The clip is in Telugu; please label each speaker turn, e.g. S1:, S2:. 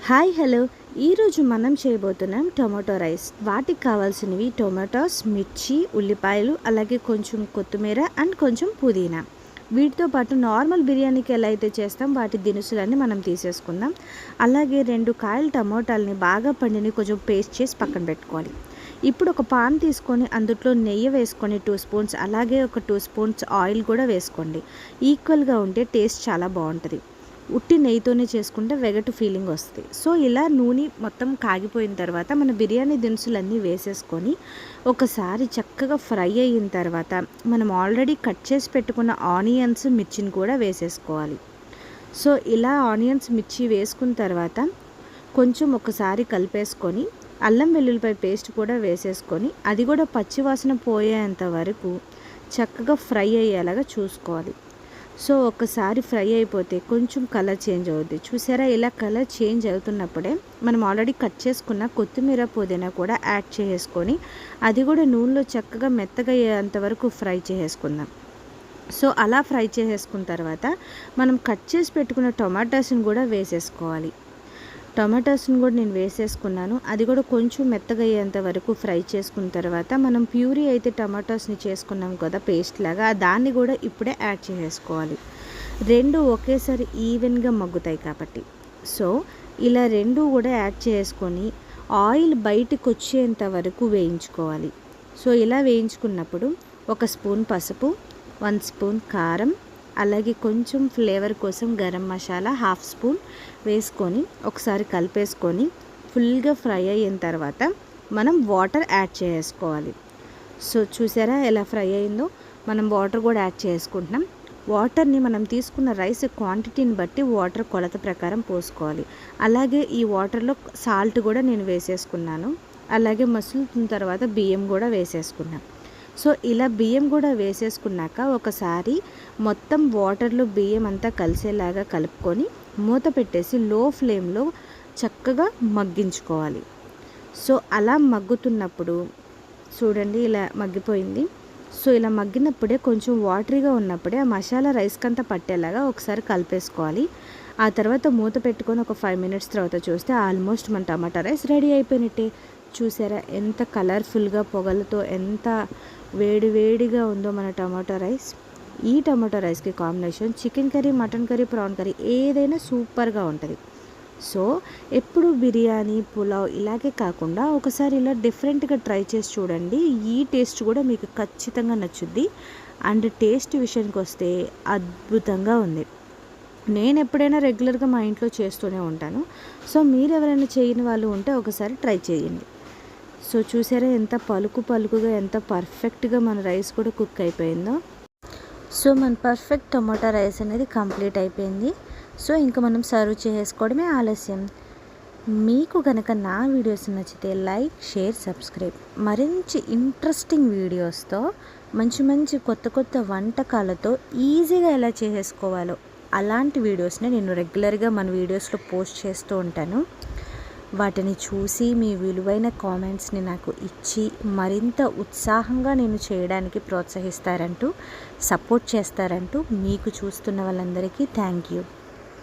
S1: హాయ్ హలో ఈరోజు మనం చేయబోతున్నాం టొమాటో రైస్. వాటికి కావాల్సినవి టొమాటోస్, మిర్చి, ఉల్లిపాయలు, అలాగే కొంచెం కొత్తిమీర అండ్ కొంచెం పుదీనా. వీటితో పాటు నార్మల్ బిర్యానీకి ఎలా అయితే చేస్తాం వాటి దినుసులన్నీ మనం తీసేసుకుందాం. అలాగే 2 కాయల టమోటాలని బాగా పండిని కొంచెం పేస్ట్ చేసి పక్కన పెట్టుకోవాలి. ఇప్పుడు ఒక పాన్ తీసుకొని అందులో నెయ్యి వేసుకొని 2 స్పూన్స్, అలాగే ఒక 2 స్పూన్స్ ఆయిల్ కూడా వేసుకోండి. ఈక్వల్గా ఉంటే టేస్ట్ చాలా బాగుంటుంది. ఉట్టి నెయ్యితోనే చేసుకుంటే వెగటు ఫీలింగ్ వస్తుంది. సో ఇలా నూనె మొత్తం కాగిపోయిన తర్వాత మన బిర్యానీ దినుసులన్నీ వేసేసుకొని ఒకసారి చక్కగా ఫ్రై అయిన తర్వాత మనం ఆల్రెడీ కట్ చేసి పెట్టుకున్న ఆనియన్స్, మిర్చిని కూడా వేసేసుకోవాలి. సో ఇలా ఆనియన్స్, మిర్చి వేసుకున్న తర్వాత కొంచెం ఒకసారి కలిపేసుకొని అల్లం వెల్లుల్లిపాయ పేస్ట్ కూడా వేసేసుకొని అది కూడా పచ్చివాసన పోయేంత వరకు చక్కగా ఫ్రై అయ్యేలాగా చూసుకోవాలి. సో ఒకసారి ఫ్రై అయిపోతే కొంచెం కలర్ చేంజ్ అవుద్ది. చూసారా, ఇలా కలర్ చేంజ్ అవుతున్నప్పుడే మనం ఆల్రెడీ కట్ చేసుకున్న కొత్తిమీర, పుదీనా కూడా యాడ్ చేసుకొని అది కూడా నూనెలో చక్కగా మెత్తగా అయ్యేంత వరకు ఫ్రై చేసుకుందాం. సో అలా ఫ్రై చేసేసుకున్న తర్వాత మనం కట్ చేసి పెట్టుకున్న టొమాటోస్ని కూడా వేసేసుకోవాలి. టొమాటోస్ని కూడా నేను వేసేసుకున్నాను. అది కూడా కొంచెం మెత్తగా అయ్యేంత వరకు ఫ్రై చేసుకున్న తర్వాత మనం ప్యూరీ అయితే టొమాటోస్ని చేసుకున్నాం కదా పేస్ట్ లాగా, దాన్ని కూడా ఇప్పుడే యాడ్ చేసేసుకోవాలి. 2 ఒకేసారి ఈవెన్గా మగ్గుతాయి కాబట్టి. సో ఇలా 2 కూడా యాడ్ చేసుకొని ఆయిల్ బయటకు వచ్చేంత వరకు వేయించుకోవాలి. సో ఇలా వేయించుకున్నప్పుడు 1 స్పూన్ పసుపు, 1 స్పూన్ కారం, అలాగే కొంచెం ఫ్లేవర్ కోసం గరం మసాలా 1/2 స్పూన్ వేసుకొని ఒకసారి కలిపేసుకొని ఫుల్గా ఫ్రై అయిన తర్వాత మనం వాటర్ యాడ్ చేసుకోవాలి. సో చూసారా ఎలా ఫ్రై అయిందో, మనం వాటర్ కూడా యాడ్ చేసుకుంటున్నాం. వాటర్ని మనం తీసుకున్న రైస్ క్వాంటిటీని బట్టి వాటర్ కొలత ప్రకారం పోసుకోవాలి. అలాగే ఈ వాటర్లో సాల్ట్ కూడా నేను వేసేసుకున్నాను. అలాగే మసులుతున్న తర్వాత బియ్యం కూడా వేసేసుకున్నాను. సో ఇలా బియ్యం కూడా వేసేసుకున్నాక ఒకసారి మొత్తం వాటర్లో బియ్యం అంతా కలిసేలాగా కలుపుకొని మూత పెట్టేసి లో ఫ్లేమ్లో చక్కగా మగ్గించుకోవాలి. సో అలా మగ్గుతున్నప్పుడు చూడండి ఇలా మగ్గిపోయింది. సో ఇలా మగ్గినప్పుడే కొంచెం వాటరీగా ఉన్నప్పుడే ఆ మసాలా రైస్కి అంతా పట్టేలాగా ఒకసారి కలిపేసుకోవాలి. ఆ తర్వాత మూత పెట్టుకొని ఒక 5 మినిట్స్ తర్వాత చూస్తే ఆల్మోస్ట్ మన టమాటా రైస్ రెడీ అయిపోయినట్టే. చూసారా ఎంత కలర్ఫుల్గా పొగలతో ఎంత వేడిగా ఉందో మన టమాటో రైస్. ఈ టమాటో రైస్కి combination chicken curry, mutton curry, prawn curry ఏదైనా సూపర్గా ఉంటుంది. సో ఎప్పుడు బిర్యానీ, పులావ్ ఇలాగే కాకుండా ఒకసారి ఇలా డిఫరెంట్గా ట్రై చేసి చూడండి. ఈ టేస్ట్ కూడా మీకు ఖచ్చితంగా నచ్చుద్ది. అండ్ టేస్ట్ విషయానికి వస్తే అద్భుతంగా ఉంది. నేను ఎప్పుడైనా రెగ్యులర్గా మా ఇంట్లో చేస్తూనే ఉంటాను. సో మీరు ఎవరైనా చేయని వాళ్ళు ఉంటే ఒకసారి ట్రై చేయండి. సో చూసారా ఎంత పలుకుగా ఎంత పర్ఫెక్ట్గా మన రైస్ కూడా కుక్ అయిపోయిందో. సో మన పర్ఫెక్ట్ టమాటా రైస్ అనేది కంప్లీట్ అయిపోయింది. సో ఇంకా మనం సర్వ్ చేసుకోవడమే ఆలస్యం. మీకు కనుక నా వీడియోస్ నచ్చితే లైక్, షేర్, సబ్స్క్రైబ్. మరించి ఇంట్రెస్టింగ్ వీడియోస్తో మంచి కొత్త వంటకాలతో ఈజీగా ఎలా చేసుకోవాలో అలాంటి వీడియోస్ని నేను రెగ్యులర్గా మన వీడియోస్లో పోస్ట్ చేస్తూ ఉంటాను. వాటిని చూసి మీ విలువైన కామెంట్స్ని నాకు ఇచ్చి మరింత ఉత్సాహంగా నేను చేయడానికి ప్రోత్సహిస్తారంటూ, సపోర్ట్ చేస్తారంటూ మీకు చూస్తున్న వాళ్ళందరికీ థ్యాంక్ యూ.